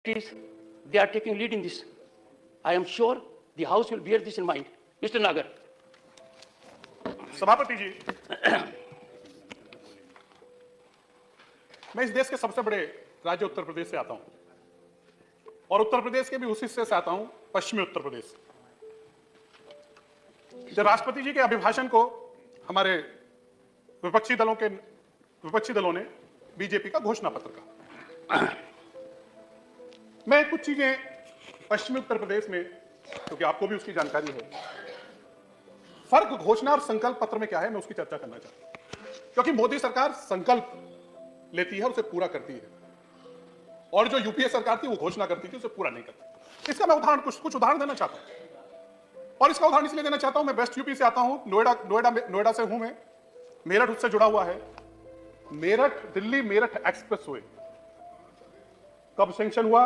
is they are taking lead in this. I am sure the House will bear this in mind. Mr. Nagar. सभापति जी, मैं इस देश के सबसे बड़े राज्य उत्तर प्रदेश से आता हूं और उत्तर प्रदेश के भी उस हिस्से से आता हूं, पश्चिमी उत्तर प्रदेश। जब राष्ट्रपति जी के अभिभाषण को हमारे विपक्षी दलों ने बीजेपी का घोषणा पत्र कहा। मैं कुछ चीजें पश्चिमी उत्तर प्रदेश में, क्योंकि आपको भी उसकी जानकारी है, फर्क घोषणा और संकल्प पत्र में क्या है, मैं उसकी चर्चा करना चाहता हूं। क्योंकि मोदी सरकार संकल्प लेती है, उसे पूरा करती है, और जो यूपीए सरकार थी वो घोषणा करती थी, उसे पूरा नहीं करती। इसका मैं उदाहरण कुछ उदाहरण देना चाहता हूं, और इसका उदाहरण इसलिए देना चाहता हूं, मैं वेस्ट यूपी से आता हूं, नोएडा से हूं मैं, मेरठ उससे जुड़ा हुआ है। दिल्ली मेरठ एक्सप्रेसवे कब सैंक्शन हुआ?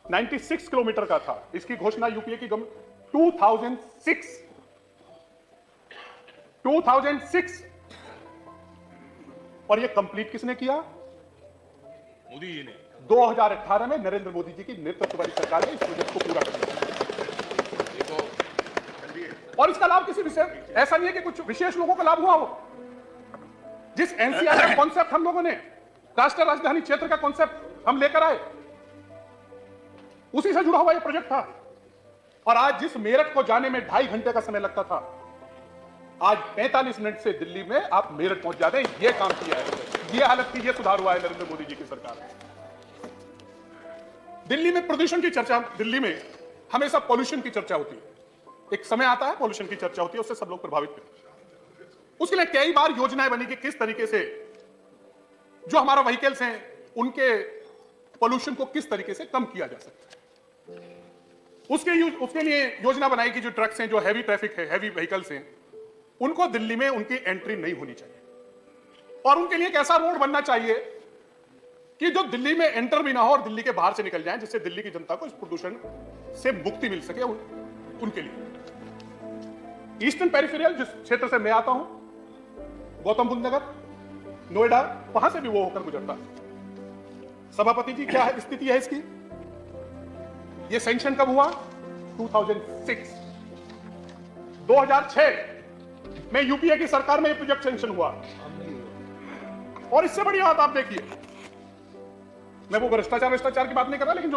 96 किलोमीटर का था। इसकी घोषणा यूपीए की 2006 और ये कंप्लीट किसने किया? मोदी जी ने। 2018 में नरेंद्र मोदी जी की नेतृत्व वाली सरकार ने इस प्रोजेक्ट को पूरा कर दिया। और इसका लाभ किसी विशेष, ऐसा नहीं है कि कुछ विशेष लोगों को लाभ हुआ हो। जिस एनसीआर का कॉन्सेप्ट हम लोगों ने, राष्ट्रीय राजधानी क्षेत्र का कॉन्सेप्ट हम लेकर आए, उसी से जुड़ा हुआ ये प्रोजेक्ट था। और आज जिस मेरठ को जाने में 2.5 घंटे का समय लगता था, आज 45 मिनट से दिल्ली में आप मेरठ पहुंच जाते हैं। ये काम किया है, ये हालत की, ये सुधार हुआ है नरेंद्र मोदी जी की सरकार में। दिल्ली में प्रदूषण की चर्चा, दिल्ली में हमेशा पॉल्यूशन की चर्चा होती है। एक समय आता है पॉल्यूशन की चर्चा होती है, उससे सब लोग प्रभावित होते हैं। उसके लिए कई बार योजनाएं बनी कि किस तरीके से जो हमारा व्हीकल्स हैं उनके पॉल्यूशन को किस तरीके से कम किया जा सकता है। उसके लिए योजना बनाई कि जो ट्रक्स हैं, जो हैवी ट्रैफिक है, हैवी व्हीकल्स हैं, उनको दिल्ली में उनकी एंट्री नहीं होनी चाहिए, और उनके लिए एक ऐसा रोड बनना चाहिए कि जो दिल्ली में एंटर भी ना हो और दिल्ली के बाहर से निकल जाए, जिससे दिल्ली की जनता को इस प्रदूषण से मुक्ति मिल सके। उनके लिए ईस्टर्न पेरिफेरल, जिस क्षेत्र से मैं आता हूं, गौतम बुद्ध नगर, नोएडा, वहां से भी वो होकर गुजरता है। सभापति जी, क्या है स्थिति है इसकी? ये सैंक्शन कब हुआ? 2006। 2006 में यूपीए की सरकार में ये प्रोजेक्ट सैंक्शन हुआ। और इससे बड़ी बात आप देखिए, मैं वो भ्रष्टाचार की बात नहीं कर रहा, लेकिन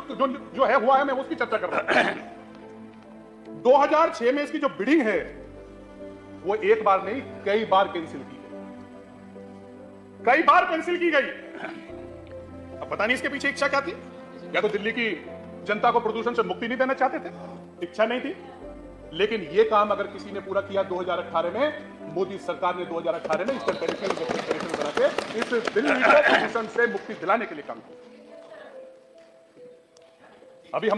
जो है हुआ है, मैं उसकी चर्चा कर रहा हूं। 2006 में इसकी जो बिडिंग है वो एक बार नहीं, कई बार कैंसिल की गई, कई बार कैंसिल की गई। अब पता नहीं इसके पीछे इच्छा क्या थी। या तो दिल्ली की जनता को प्रदूषण से मुक्ति नहीं देना चाहते थे, इच्छा नहीं थी। लेकिन यह काम अगर किसी ने पूरा किया 2018 में, मोदी सरकार ने 2018 में ईस्टर्न पेरिफेरल बना के इस दिल्ली को प्रदूषण से मुक्ति दिलाने के लिए काम किया। अभी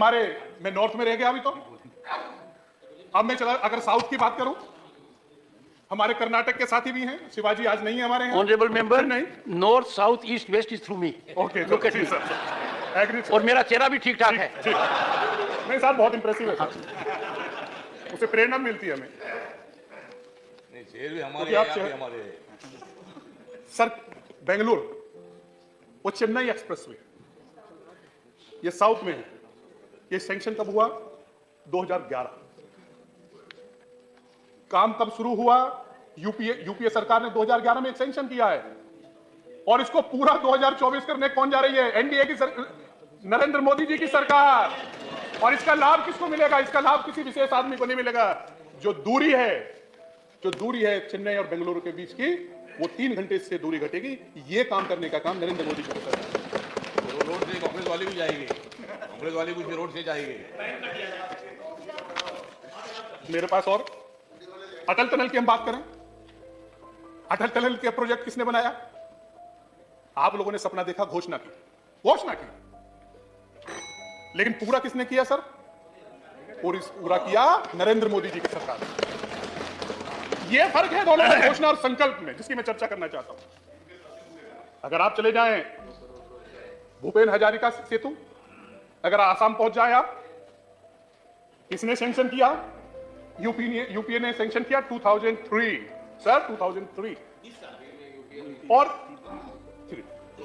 मैं नॉर्थ में रह गया अभी तो। अब मैं चला, अगर साउथ की बात करूं, हमारे कर्नाटक के साथी भी हैं, शिवाजी आज नहीं है हमारे यहाँ। ऑनरेबल मेंबर, नहीं, north south east west is through me. Okay, look at me sir. और मेरा चेहरा भी ठीक ठाक है। नहीं साहब, बहुत इंप्रेसिव है सर, उसे प्रेरणा मिलती है हमें। नहीं, चेहरे हमारे सर, बेंगलुरु, वो चेन्नई एक्सप्रेसवे, ये साउथ में है। ये सैंक्शन कब हुआ? 2011। काम कब शुरू हुआ? यूपीए सरकार ने 2011 में एक सैंक्शन किया है, और इसको पूरा 2024 करने कौन जा रही है? एनडीए की नरेंद्र मोदी जी की सरकार। और इसका लाभ किसको मिलेगा? इसका लाभ किसी विशेष आदमी को नहीं मिलेगा। जो दूरी है चेन्नई और बेंगलुरु के बीच की, वो 3 घंटे से दूरी घटेगी। ये काम करने का काम नरेंद्र मोदी जी की सरकार। रोड से कांग्रेस वाली भी जाएगी, कांग्रेस वाली कुछ रोड से जाएगी। मेरे पास और अटल टनल की हम बात करें, अटल टनल के प्रोजेक्ट किसने बनाया? आप लोगों ने सपना देखा, घोषणा की, लेकिन पूरा किसने किया सर? पूरा किया नरेंद्र मोदी जी की सरकार ने। यह फर्क है दोनों में, घोषणा और संकल्प में, जिसकी मैं चर्चा करना चाहता हूं। अगर आप चले जाएं भूपेन हजारिका सेतु, अगर आसाम पहुंच जाए आप, किसने सैंक्शन किया? यूपीए ने सैंक्शन किया 2003 सर, 2003।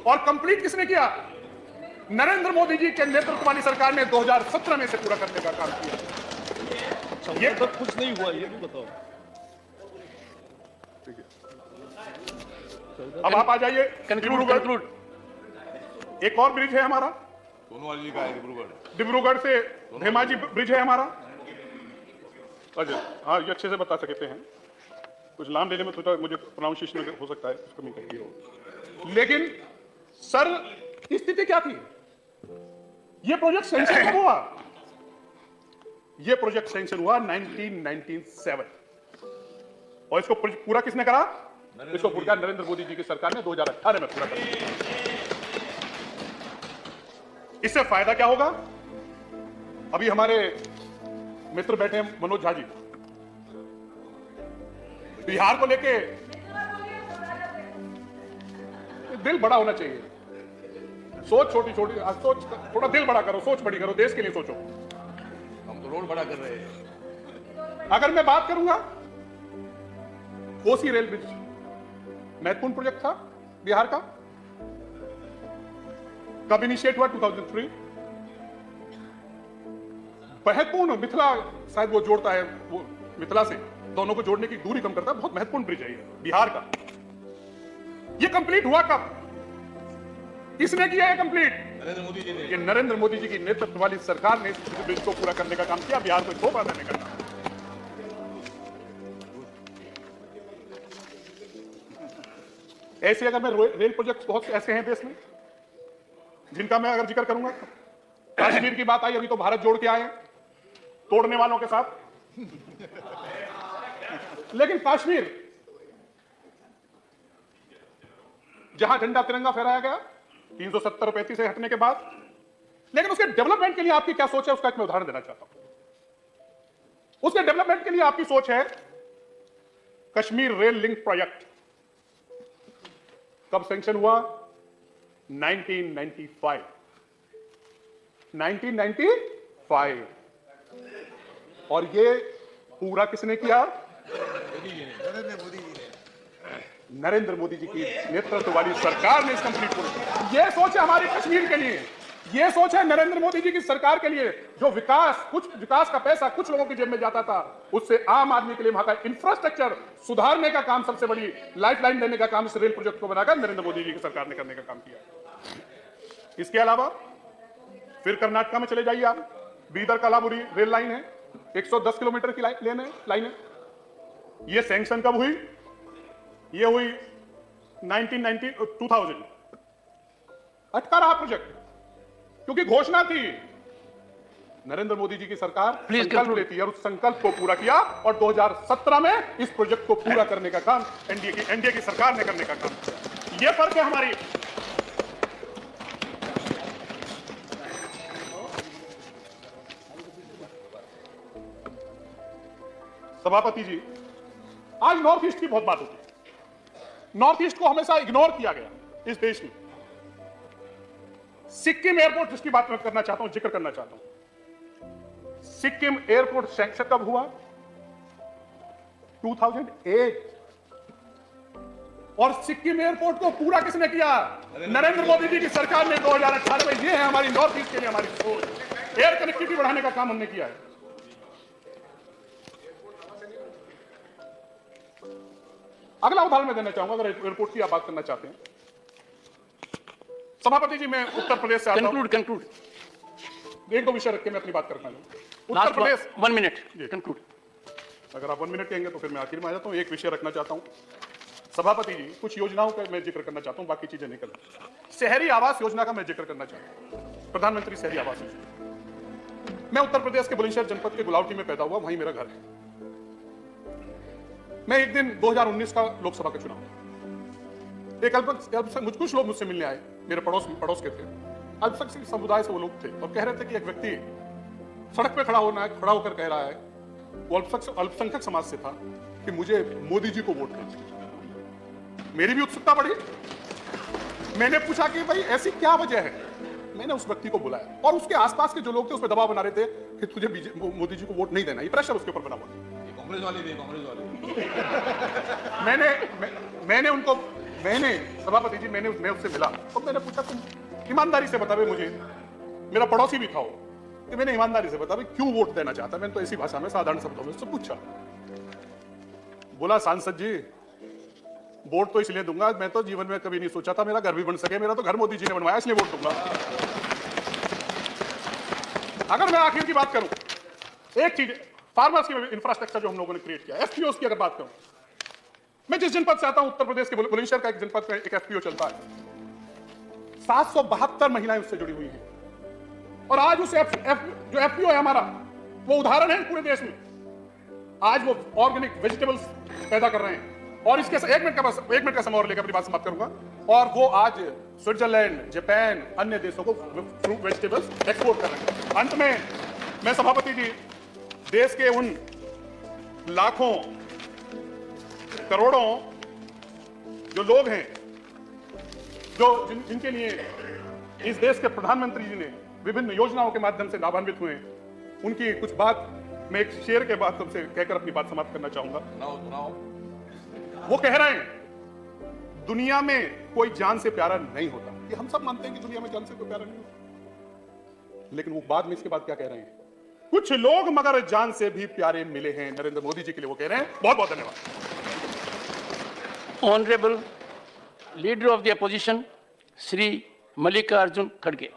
और कंप्लीट किसने किया? नरेंद्र मोदी जी के नेतृत्व वाली सरकार ने 2017 में से पूरा करने का काम किया। ये तक कुछ नहीं हुआ, ये भी बताओ। अब आप आ जाइए कंक्लूड डिब्रूगढ़। कंक्लूड। एक और ब्रिज है हमारा सोनोवाल जी का है डिब्रूगढ़। डिब्रूगढ़ से धेमाजी ब्रिज है हमारा। अच्छा, हाँ, ये अच्छे से बता सकते हैं। कुछ नाम लेने में थोड़ा मुझे प्रोनाउंसिएशन हो सकता है, उसको नहीं कहती हो। लेकिन सर स्थिति क्या थी? ये प्रोजेक्ट सैंक्शन कब हुआ? ये प्रोजेक्ट सैंक्शन हुआ 1997 और इसको पूरा किसने करा? इसको पूरा नरेंद्र मोदी जी की सरकार ने 2018 में पूरा कर दिया। इससे फायदा क्या होगा? अभी हमारे मित्र बैठे हैं मनोज झा जी, बिहार को लेके दिल बड़ा होना चाहिए। सोच छोटी छोटी, सोच थोड़ा दिल बड़ा करो, सोच बड़ी करो, देश के लिए सोचो। हम तो रोड बड़ा कर रहे हैं। अगर मैं बात करूंगा, कोसी रेल ब्रिज महत्वपूर्ण प्रोजेक्ट था बिहार का। कब इनिशिएट हुआ? 2003। महत्वपूर्ण, मिथिला शायद वो जोड़ता है, वो मिथिला से दोनों को जोड़ने की दूरी कम करता है। बहुत महत्वपूर्ण ब्रिज है ये बिहार का। ये कंप्लीट हुआ कब? किसने किया है कंप्लीट? नरेंद्र मोदी जी ने। ये नरेंद्र मोदी जी की नेतृत्व वाली सरकार ने इस ब्रिज को पूरा करने का काम किया, बिहार को धोखा देने का काम। ऐसे अगर मैं रेल प्रोजेक्ट्स बहुत से ऐसे हैं देश में जिनका मैं अगर जिक्र करूंगा, कश्मीर की बात आई, अभी तो भारत जोड़ के आए हैं तोड़ने वालों के साथ। लेकिन कश्मीर जहां झंडा तिरंगा फहराया गया 370 से हटने के बाद, लेकिन उसके डेवलपमेंट के लिए आपकी क्या सोच है उसका एक मैं उदाहरण देना चाहता हूं। उसके डेवलपमेंट के लिए आपकी सोच है कश्मीर रेल लिंक प्रोजेक्ट। कब सैंक्शन हुआ? 1995। 1995। और ये पूरा किसने किया? नरेंद्र मोदी जी की नेतृत्व वाली सरकार ने इस कंप्लीट को। यह सोच है हमारी कश्मीर के लिए, यह सोच है नरेंद्र मोदी जी की सरकार के लिए। जो कुछ विकास का पैसा कुछ लोगों की जेब में जाता था, उससे आम आदमी के लिए वहां का इंफ्रास्ट्रक्चर सुधारने का काम, सबसे बड़ी लाइफलाइन देने का काम इस रेल प्रोजेक्ट को बनाकर नरेंद्र मोदी जी की सरकार ने करने का काम किया। इसके अलावा फिर कर्नाटक में चले जाइए आप, बीदर कलाबुरी रेल लाइन है, 110 किलोमीटर की लाइन है। यह सैंक्शन कब हुई? ये हुई 2000। अटका रहा प्रोजेक्ट क्योंकि घोषणा थी। नरेंद्र मोदी जी की सरकार संकल्प लेती है और उस संकल्प को पूरा किया और 2017 में इस प्रोजेक्ट को पूरा करने का काम एनडीए की सरकार ने करने का काम किया। ये फर्क है हमारी। सभापति जी, आज नॉर्थ ईस्ट की बहुत बात होती है। नॉर्थ ईस्ट को हमेशा इग्नोर किया गया इस देश में। सिक्किम एयरपोर्ट जिसकी बात मैं करना चाहता हूं, जिक्र करना चाहता हूं। सिक्किम एयरपोर्ट सैंक्शन कब हुआ? 2008। और सिक्किम एयरपोर्ट को पूरा किसने किया? नरेंद्र मोदी जी की सरकार ने 2018 में। यह है हमारी नॉर्थ ईस्ट के लिए हमारी सोच। एयर कनेक्टिविटी बढ़ाने का काम हमने किया है। अगला उदाहरण मैं देना चाहूंगा, अगर एयरपोर्ट की आप बात करना चाहते हैं। सभापति जी, मैं उत्तर प्रदेश से आता हूं। कंक्लूड। एक दो विषय रख के मैं अपनी बात करता हूं। उत्तर प्रदेश। 1 minute conclude. अगर आप 1 मिनट कहेंगे तो फिर मैं आखिर में आ जाता हूं। एक विषय रखना चाहता हूं सभापति जी, कुछ योजनाओं का मैं जिक्र करना चाहता हूं, बाकी चीजें नहीं करना। शहरी आवास योजना का मैं जिक्र करना चाहता हूं, प्रधानमंत्री शहरी आवास योजना। मैं उत्तर प्रदेश के बुलंदशहर जनपद के गुलावटी में पैदा हुआ, वहीं मेरा घर है। मैं एक दिन 2019 का लोकसभा का चुनाव, एक अल्पसंख्यक कुछ लोग मुझसे मिलने आए, मेरे पड़ोस के थे। अल्पसंख्यक समुदाय से वो लोग थे और कह रहे थे कि एक व्यक्ति सड़क पे खड़ा होकर कह रहा है, वो अल्पसंख्यक समाज से था, कि मुझे मोदी जी को वोट दीजिए। मेरी भी उत्सुकता बढ़ी। मैंने पूछा कि भाई ऐसी क्या वजह है। मैंने उस व्यक्ति को बुलाया और उसके आसपास के जो लोग थे उस पर दबाव बना रहे थे कि तुझे मोदी जी को वोट नहीं देना। ये प्रेशर उसके ऊपर बना हुआ। कांग्रेस वाले थे, कांग्रेस वाले। मैंने सभापति जी, मैं उससे मिला और मैंने पूछा, तुम ईमानदारी से बतावे मुझे, मेरा पड़ोसी भी था वो, कि मैंने ईमानदारी से बतावे क्यों वोट देना चाहता। मैंने तो ऐसी भाषा में साधारण शब्दों में उससे पूछा। बोला सांसद जी वोट तो इसलिए दूंगा, मैं तो जीवन में कभी नहीं सोचा था मेरा घर भी बन सके, मेरा तो घर मोदी जी ने बनवाया इसलिए वोट दूंगा। अगर मैं आखिर की बात करूं, एक चीज फार्मर्स की इंफ्रास्ट्रक्चर जो हम लोगों ने क्रिएट किया, एफपीओ की अगर बात करूं, मैं जिस जनपद से आता हूं उत्तर प्रदेश के बुलंदशहर का एक जनपद में एक एफपीओ चलता है, 772 महिलाएं उससे जुड़ी हुई हैं। और आज उस जो एफपीओ है हमारा, वो उदाहरण है पूरे देश में। आज वो ऑर्गेनिक वेजिटेबल्स पैदा कर रहे हैं। और इसके एक मिनट का समय और लेकर अपनी बात समाप्त करूंगा। और वो आज स्विट्जरलैंड, जापान, अन्य देशों को फ्रूट वेजिटेबल्स एक्सपोर्ट कर रहे हैं। अंत में मैं सभापति जी देश के उन लाखों करोड़ों जो लोग हैं जिनके लिए इस देश के प्रधानमंत्री जी ने विभिन्न योजनाओं के माध्यम से लाभान्वित हुए हैं, उनकी कुछ बात मैं एक शेर के बाद तुमसे कहकर अपनी बात समाप्त करना चाहूंगा। सुनाओ। वो कह रहे हैं दुनिया में कोई जान से प्यारा नहीं होता। ये हम सब मानते हैं कि दुनिया में जान से कोई प्यारा नहीं होता, लेकिन वो बाद में इसके बाद क्या कह रहे हैं, कुछ लोग मगर जान से भी प्यारे मिले हैं। नरेंद्र मोदी जी के लिए वो कह रहे हैं। बहुत बहुत धन्यवाद। Honorable Leader of the Opposition, Shri Mallikarjun Kharge.